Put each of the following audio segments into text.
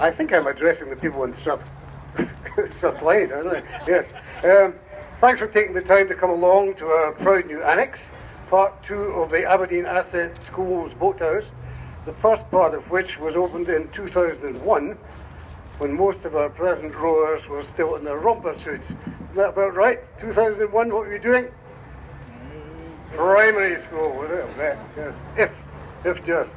I think I'm addressing the people in Strathclyde, aren't I? Yes. Thanks for taking the time to come along to our proud new annex, part 2 of the Aberdeen Asset Schools Boathouse, the first part of which was opened in 2001, when most of our present rowers were still in their romper suits. Isn't that about right? 2001, what were you doing? Primary school, was it? Yes. If just.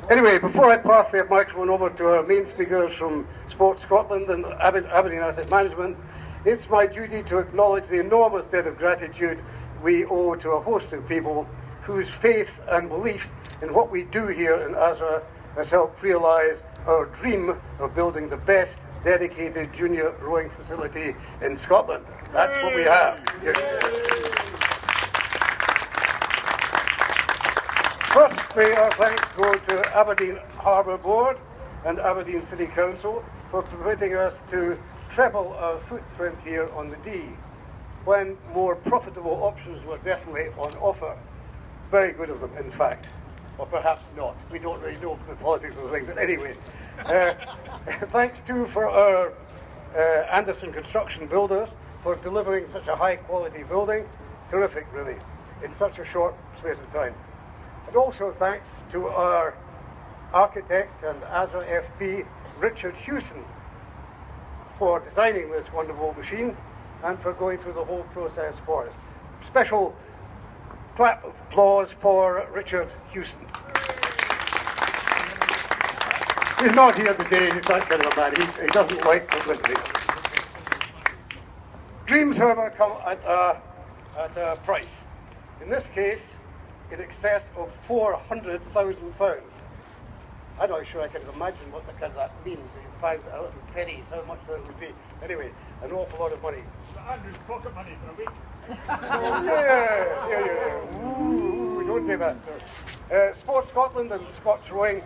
Anyway, before I pass the microphone over to our main speakers from Sports Scotland and Aberdeen Asset Management, it's my duty to acknowledge the enormous debt of gratitude we owe to a host of people whose faith and belief in what we do here in ASRA has helped realise our dream of building the best dedicated junior rowing facility in Scotland. That's what we have. Yes. Firstly, our thanks go to Aberdeen Harbour Board and Aberdeen City Council for permitting us to treble our footprint here on the Dee, when more profitable options were definitely on offer. Very good of them, in fact. Or perhaps not. We don't really know the politics of the thing, but anyway. Thanks too for our Anderson Construction Builders for delivering such a high quality building. Terrific, really, in such a short space of time. And also thanks to our architect and ASRA FP, Richard Hewson, for designing this wonderful machine and for going through the whole process for us. Special clap of applause for Richard Hewson. He's not here today, he's that kind of a man, he doesn't like publicity. Dreams, however, come at a price. In this case, in excess of £400,000. I'm not sure I can imagine what the kind of that means. If you find out in pennies how much that would be. Anyway, an awful lot of money. Andrew's pocket money for a week. Yeah. Ooh, don't say that. Sports Scotland and Scots Rowing,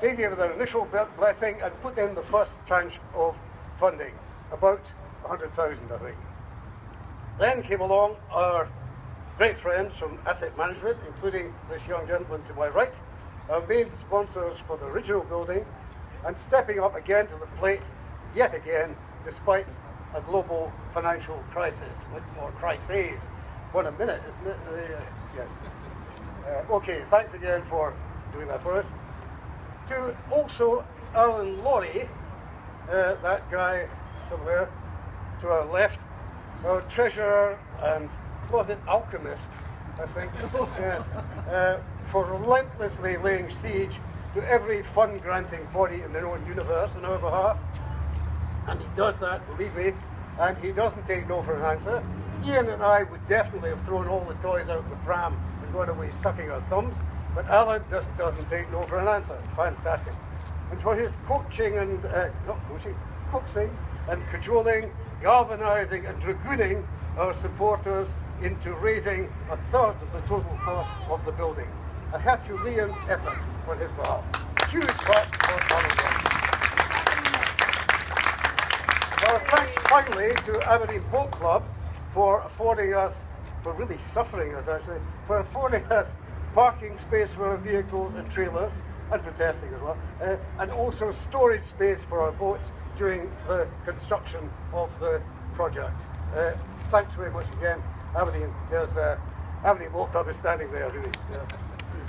they gave their initial blessing and put in the first tranche of funding, about 100,000, I think. Then came along our great friends from Asset Management, including this young gentleman to my right, our main sponsors for the original building, and stepping up again to the plate, yet again, despite a global financial crisis, much more crises. What a minute, isn't it? Yes. Okay, thanks again for doing that for us. To also Alan Laurie, that guy somewhere to our left, our treasurer and closet alchemist, I think, yes, for relentlessly laying siege to every fund-granting body in their own universe on our behalf. And he does that, believe me, and he doesn't take no for an answer. Ian and I would definitely have thrown all the toys out of the pram and gone away sucking our thumbs, but Alan just doesn't take no for an answer. Fantastic. And for his coaching and, coaxing and cajoling, galvanising and dragooning our supporters into raising a third of the total cost of the building. A Herculean effort on his behalf. Huge clap for Alan. Thanks finally to Aberdeen Boat Club for affording us, for really suffering us actually, for affording us parking space for our vehicles and trailers, and for testing as well, and also storage space for our boats during the construction of the project. Thanks very much again, Aberdeen. There's Aberdeen Boat Club is standing there, really. Yeah.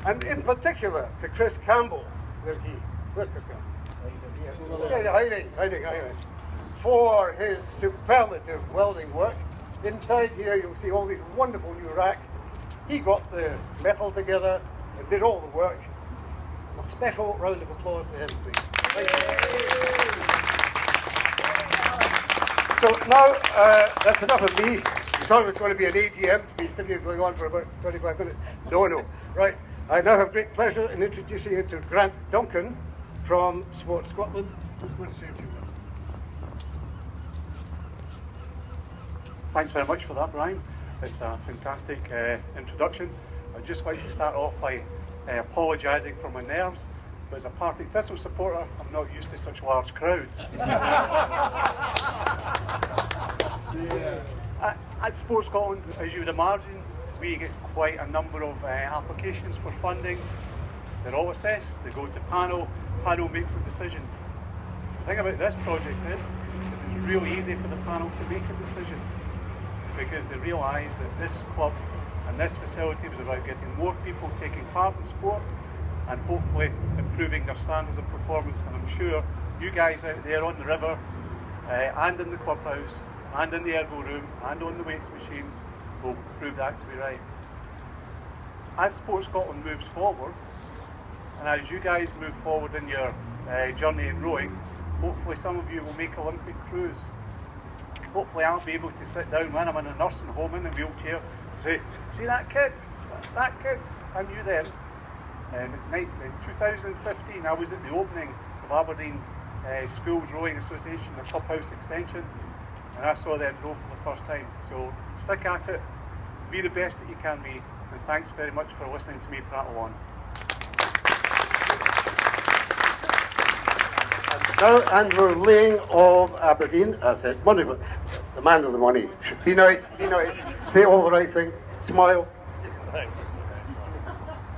And in particular to Chris Campbell. Where's he? Where's Chris Campbell? Yeah, hiding. For his superlative welding work. Inside here you'll see all these wonderful new racks. He got the metal together and did all the work. A special round of applause to him, please. Thank you. So now, that's enough of me. You thought it was going to be an AGM speech, didn't you, going on for about 25 minutes? No. Right. I now have great pleasure in introducing you to Grant Duncan from Sports Scotland, who's going to say a few words. Thanks very much for that, Brian. It's a fantastic introduction. I'd just like to start off by apologising for my nerves, but as a Partick Thistle supporter, I'm not used to such large crowds. At Sports Scotland, as you would imagine, we get quite a number of applications for funding. They're all assessed, they go to panel makes a decision. The thing about this project is it was really easy for the panel to make a decision because they realised that this club and this facility was about getting more people taking part in sport and hopefully improving their standards of performance. And I'm sure you guys out there on the river and in the clubhouse and in the ergo room and on the weights machines will prove that to be right. As Sport Scotland moves forward, and as you guys move forward in your journey in rowing, hopefully some of you will make Olympic crews. Hopefully I'll be able to sit down when I'm in a nursing home in a wheelchair and say, see that kid, I knew them. In 2015 I was at the opening of Aberdeen Schools Rowing Association, the clubhouse extension, and I saw them row for the first time. So stick at it, be the best that you can be, and thanks very much for listening to me prattle on. Now Andrew Ling of Aberdeen, as said, money, the man of the money. Be nice, say all the right things, smile. Thanks.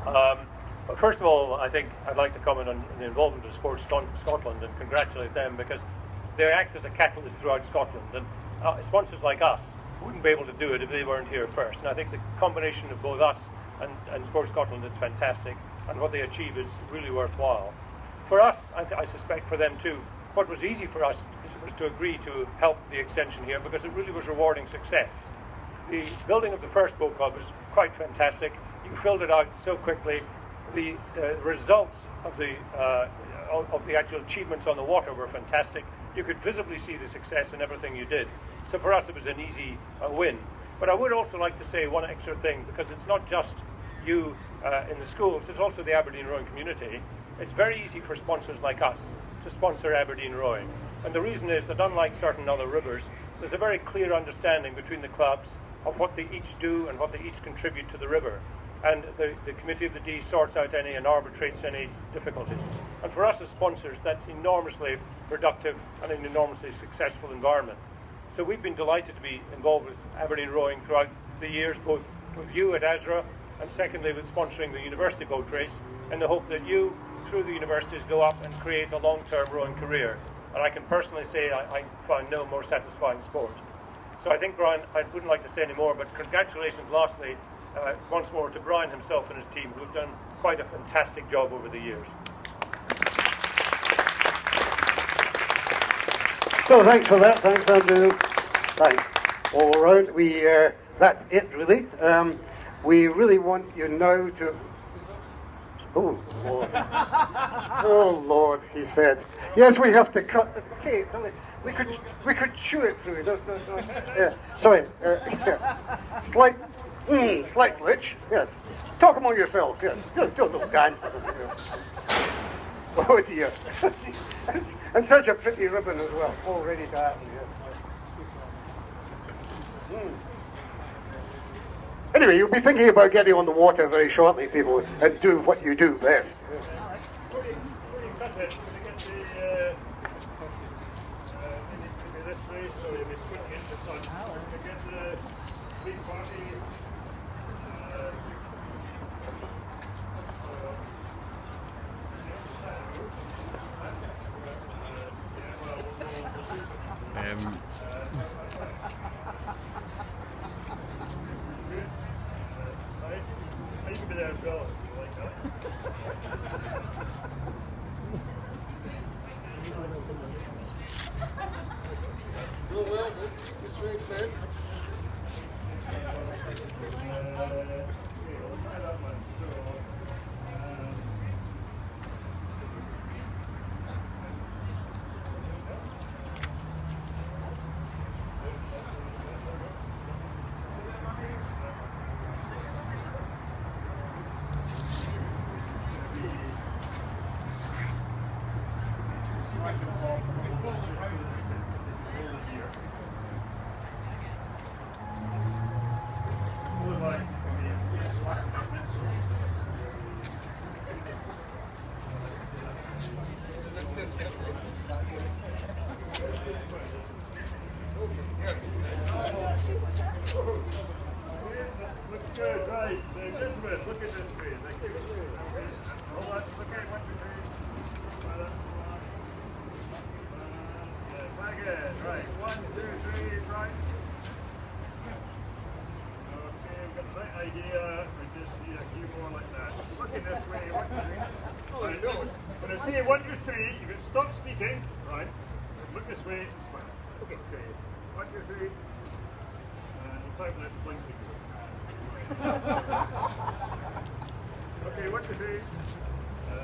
Well, first of all, I think I'd like to comment on the involvement of Sports Scotland and congratulate them because they act as a catalyst throughout Scotland, and sponsors like us wouldn't be able to do it if they weren't here first. And I think the combination of both us and Sports Scotland is fantastic, and what they achieve is really worthwhile. For us, I suspect for them too, what was easy for us was to agree to help the extension here because it really was rewarding success. The building of the first boat club was quite fantastic. You filled it out so quickly. The results of the actual achievements on the water were fantastic. You could visibly see the success in everything you did. So for us it was an easy win. But I would also like to say one extra thing, because it's not just you in the schools, it's also the Aberdeen rowing community. It's very easy for sponsors like us to sponsor Aberdeen rowing. And the reason is that unlike certain other rivers, there's a very clear understanding between the clubs of what they each do and what they each contribute to the river. And the Committee of the D sorts out any and arbitrates any difficulties. And for us as sponsors, that's enormously productive and an enormously successful environment. So we've been delighted to be involved with Aberdeen rowing throughout the years, both with you at ASRA and secondly with sponsoring the university boat race, in the hope that you, through the universities, go up and create a long-term rowing career. And I can personally say I find no more satisfying sport. So I think, Brian, I wouldn't like to say any more, but congratulations lastly once more to Brian himself and his team, who have done quite a fantastic job over the years. So thanks for that, thanks Andrew. Thanks all around. That's it really. We really want you now to... Oh Lord. Oh Lord, he said. Yes, we have to cut the tape. We could chew it through. Yeah. Sorry. Slight glitch. Yes. Talk among yourselves. Yes. Just do a little dance. Oh dear. And such a pretty ribbon as well. All ready to happen. Yes. Anyway, you'll be thinking about getting on the water very shortly, people, and do what you do best. You can be there as well if you like that. Oh well, let's keep this straight then. Look good, right. Gentlemen, look at this screen. Hold on, look at 1, 2, 3. idea. We just need a few more like that. Looking this way. Right. When I say 1 to 3, you can stop speaking. Right. Look this way and smile. Okay. 1 to 3. And we'll type this blink. Okay, 1 to 3. And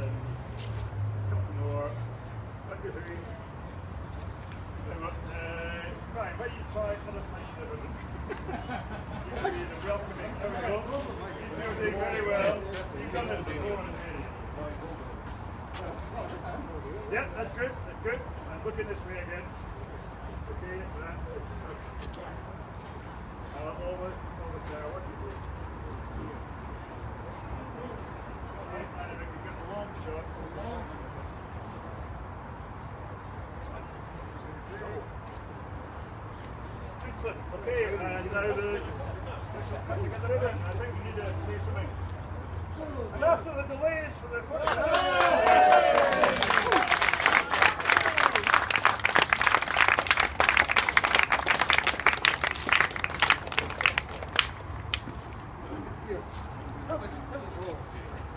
a couple more. 1 to 3. Right, why don't you try other sides of it? You're going to be the welcoming. There we go. You two are doing very well. You've done this before. Yeah, that's good. That's good. And looking this way again. Okay, that. Almost there. What do you do? Okay, and if we can get a long shot. Excellent. Okay, and now the ribbon. I think we need to say something. And after the delays,